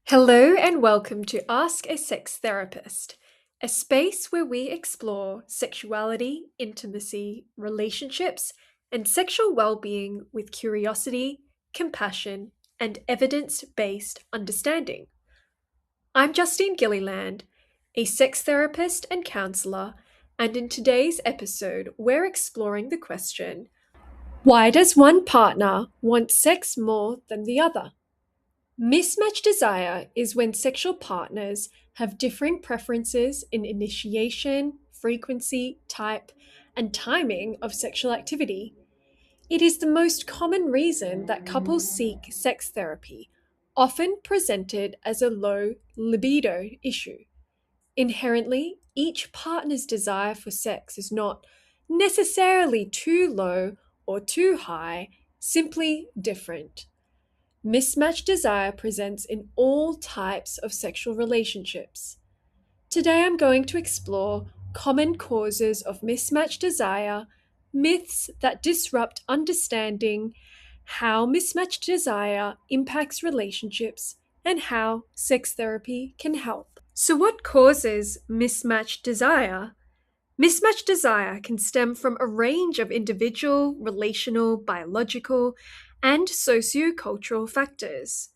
Hello and welcome to Ask a Sex Therapist, a space where we explore sexuality, intimacy, relationships, and sexual well-being with curiosity, compassion, and evidence-based understanding. I'm Justine Gilliland, a sex therapist and counselor, and in today's episode, we're exploring the question, why does one partner want sex more than the other? Mismatched desire is when sexual partners have differing preferences in initiation, frequency, type, and timing of sexual activity. It is the most common reason that couples seek sex therapy, often presented as a low libido issue. Inherently, each partner's desire for sex is not necessarily too low or too high, simply different. Mismatched desire presents in all types of sexual relationships. Today I'm going to explore common causes of mismatched desire, myths that disrupt understanding, how mismatched desire impacts relationships, and how sex therapy can help. So, what causes mismatched desire? Mismatched desire can stem from a range of individual, relational, biological, and sociocultural factors.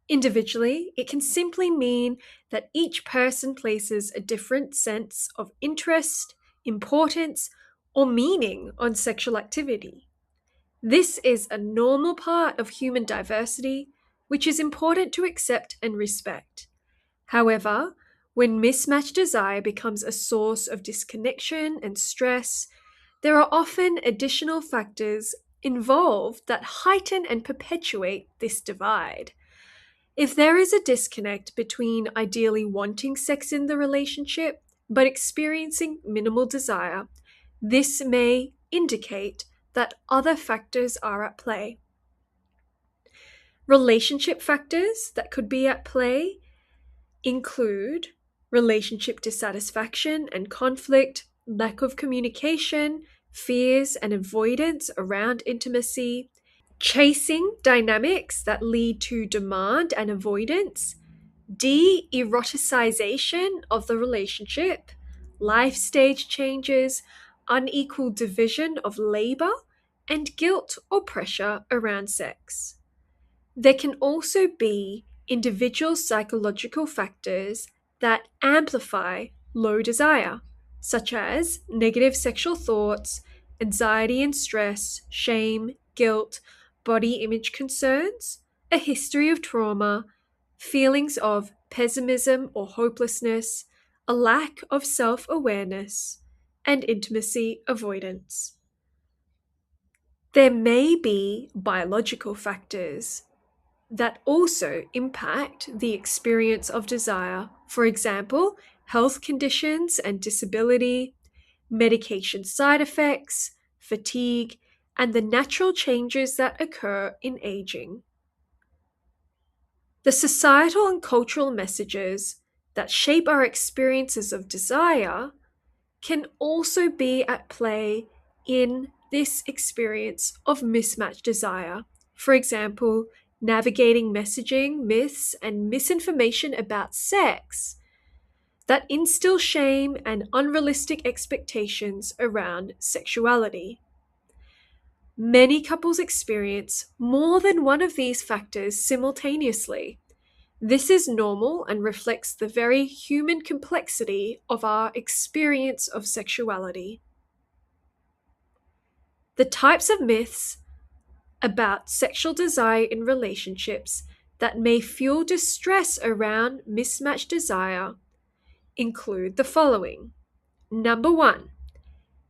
Individually, it can simply mean that each person places a different sense of interest, importance, or meaning on sexual activity. This is a normal part of human diversity, which is important to accept and respect. However, when mismatched desire becomes a source of disconnection and stress, there are often additional factors involved that heighten and perpetuate this divide. If there is a disconnect between ideally wanting sex in the relationship but experiencing minimal desire, this may indicate that other factors are at play. Relationship factors that could be at play include relationship dissatisfaction and conflict, lack of communication, fears and avoidance around intimacy, chasing dynamics that lead to demand and avoidance, de eroticization of the relationship, life stage changes, unequal division of labor, and guilt or pressure around sex. There can also be individual psychological factors that amplify low desire, such as negative sexual thoughts, anxiety and stress, shame, guilt, body image concerns, a history of trauma, feelings of pessimism or hopelessness, a lack of self awareness, and intimacy avoidance. There may be biological factors that also impact the experience of desire. For example, health conditions and disability, medication side effects, fatigue, and the natural changes that occur in aging. The societal and cultural messages that shape our experiences of desire can also be at play in this experience of mismatched desire. For example, navigating messaging, myths, and misinformation about sex that instill shame and unrealistic expectations around sexuality. Many couples experience more than one of these factors simultaneously. This is normal and reflects the very human complexity of our experience of sexuality. The types of myths about sexual desire in relationships that may fuel distress around mismatched desire include the following. Number one,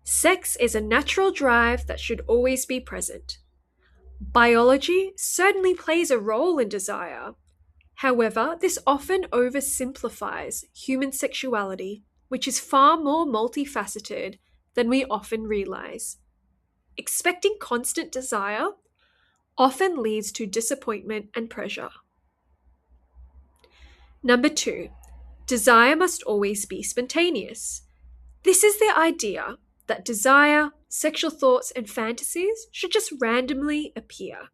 sex is a natural drive that should always be present. Biology certainly plays a role in desire. However, this often oversimplifies human sexuality, which is far more multifaceted than we often realize. Expecting constant desire often leads to disappointment and pressure. Number two, desire must always be spontaneous. This is the idea that desire, sexual thoughts, and fantasies should just randomly appear.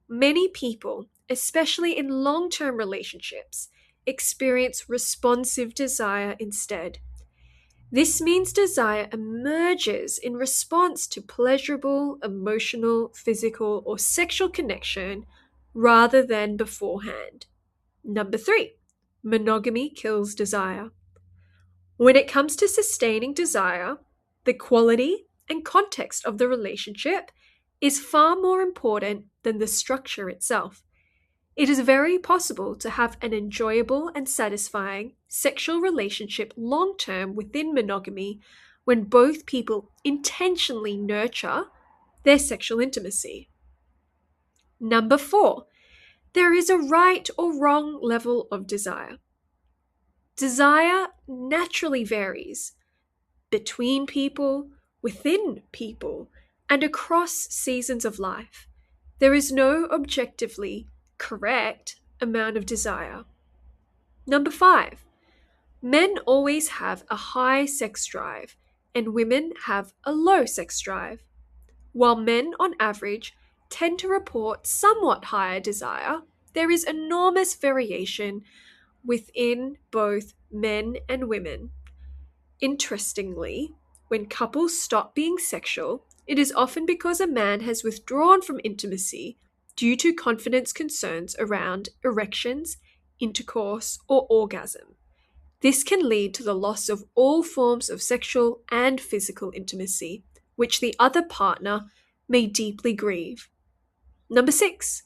Many people especially in long-term relationships, experience responsive desire instead. This means desire emerges in response to pleasurable, emotional, physical, or sexual connection rather than beforehand. Number 3, monogamy kills desire. When it comes to sustaining desire, the quality and context of the relationship is far more important than the structure itself. It is very possible to have an enjoyable and satisfying sexual relationship long term within monogamy when both people intentionally nurture their sexual intimacy. Number 4, there is a right or wrong level of desire. Desire naturally varies between people, within people, and across seasons of life. There is no objectively correct amount of desire. Number 5, men always have a high sex drive and women have a low sex drive. While men on average tend to report somewhat higher desire, there is enormous variation within both men and women. Interestingly, when couples stop being sexual, it is often because a man has withdrawn from intimacy due to confidence concerns around erections, intercourse, or orgasm. This can lead to the loss of all forms of sexual and physical intimacy, which the other partner may deeply grieve. Number 6,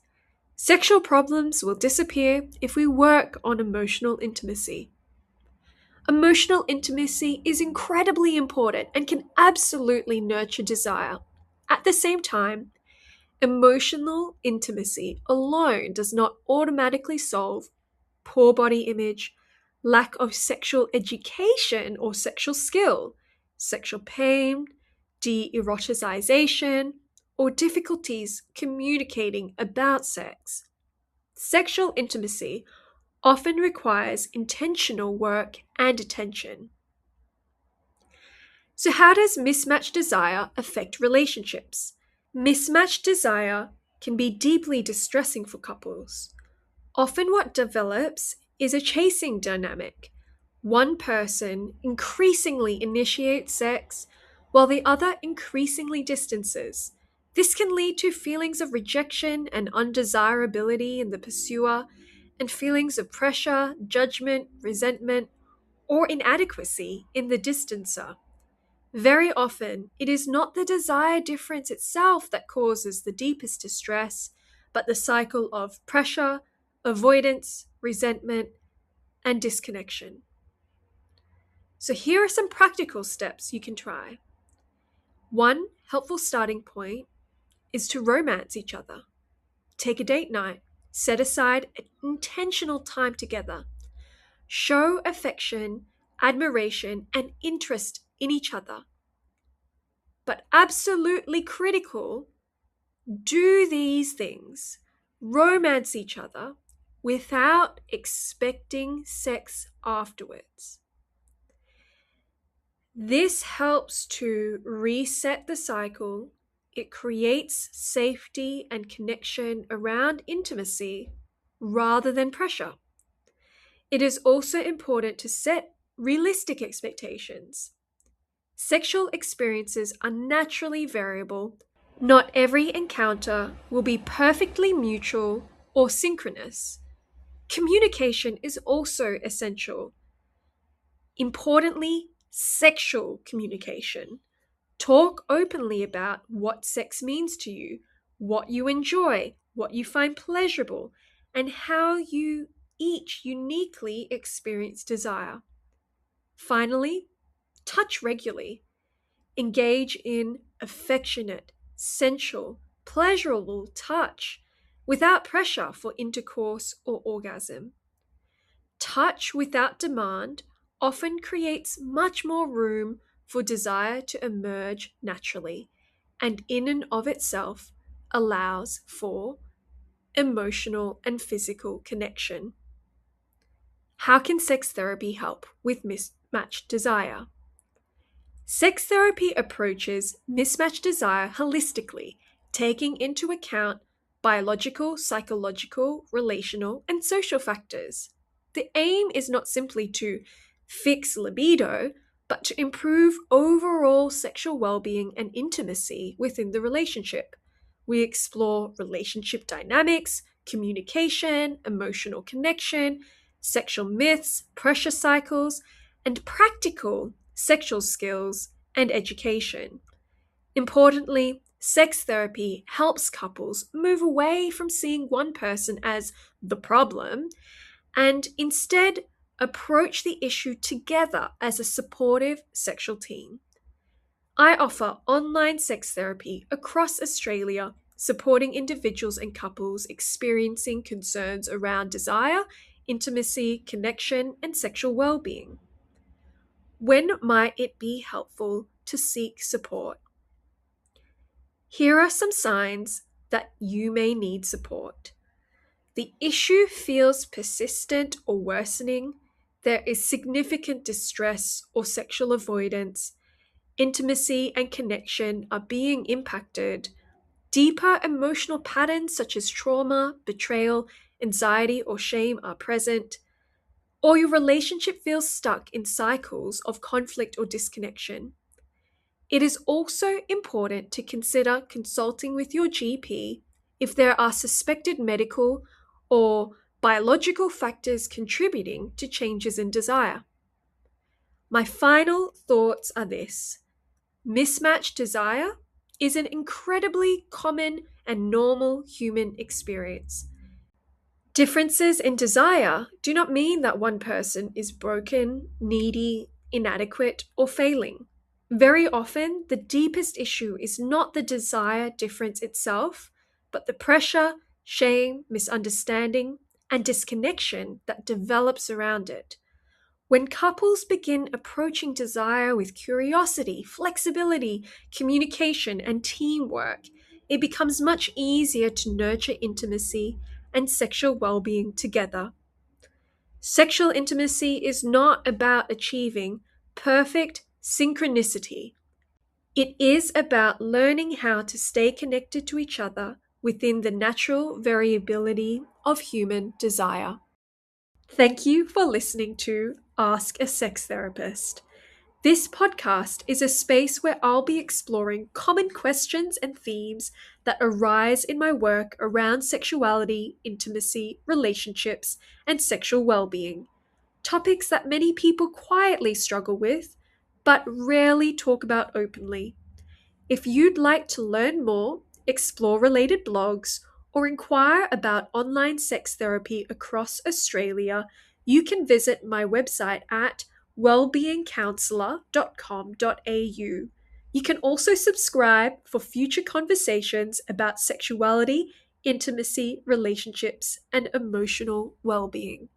sexual problems will disappear if we work on emotional intimacy. Emotional intimacy is incredibly important and can absolutely nurture desire. At the same time, emotional intimacy alone does not automatically solve poor body image, lack of sexual education or sexual skill, sexual pain, de-eroticization, or difficulties communicating about sex. Sexual intimacy often requires intentional work and attention. So, how does mismatched desire affect relationships? Mismatched desire can be deeply distressing for couples. Often, what develops is a chasing dynamic. One person increasingly initiates sex, while the other increasingly distances. This can lead to feelings of rejection and undesirability in the pursuer, and feelings of pressure, judgment, resentment, or inadequacy in the distancer. Very often, it is not the desire difference itself that causes the deepest distress, but the cycle of pressure, avoidance, resentment, and disconnection. So, here are some practical steps you can try. One helpful starting point is to romance each other. Take a date night, set aside an intentional time together. Show affection, admiration, and interest in each other. But absolutely critical, do these things. Romance each other without expecting sex afterwards. This helps to reset the cycle. It creates safety and connection around intimacy rather than pressure. It is also important to set realistic expectations. Sexual experiences are naturally variable. Not every encounter will be perfectly mutual or synchronous. Communication is also essential. Importantly, sexual communication. Talk openly about what sex means to you, what you enjoy, what you find pleasurable, and how you each uniquely experience desire. Finally, touch regularly. Engage in affectionate, sensual, pleasurable touch without pressure for intercourse or orgasm. Touch without demand often creates much more room for desire to emerge naturally, and in and of itself allows for emotional and physical connection. How can sex therapy help with mismatched desire? Sex therapy approaches mismatched desire holistically, taking into account biological, psychological, relational, and social factors. The aim is not simply to fix libido, but to improve overall sexual well-being and intimacy within the relationship. We explore relationship dynamics, communication, emotional connection, sexual myths, pressure cycles, and practical sexual skills and education. Importantly, sex therapy helps couples move away from seeing one person as the problem and instead approach the issue together as a supportive sexual team. I offer online sex therapy across Australia, supporting individuals and couples experiencing concerns around desire, intimacy, connection, and sexual well-being. When might it be helpful to seek support? Here are some signs that you may need support. The issue feels persistent or worsening. There is significant distress or sexual avoidance. Intimacy and connection are being impacted. Deeper emotional patterns such as trauma, betrayal, anxiety, or shame are present. Or your relationship feels stuck in cycles of conflict or disconnection. It is also important to consider consulting with your GP if there are suspected medical or biological factors contributing to changes in desire. My final thoughts are this: mismatched desire is an incredibly common and normal human experience. Differences in desire do not mean that one person is broken, needy, inadequate, or failing. Very often, the deepest issue is not the desire difference itself, but the pressure, shame, misunderstanding, and disconnection that develops around it. When couples begin approaching desire with curiosity, flexibility, communication, and teamwork, it becomes much easier to nurture intimacy and sexual well-being together. Sexual intimacy is not about achieving perfect synchronicity. It is about learning how to stay connected to each other within the natural variability of human desire. Thank you for listening to Ask a Sex Therapist. This podcast is a space where I'll be exploring common questions and themes that arise in my work around sexuality, intimacy, relationships, and sexual well-being. Topics that many people quietly struggle with, but rarely talk about openly. If you'd like to learn more, explore related blogs, or inquire about online sex therapy across Australia, you can visit my website at wellbeingcounsellor.com.au. You can also subscribe for future conversations about sexuality, intimacy, relationships, and emotional well-being.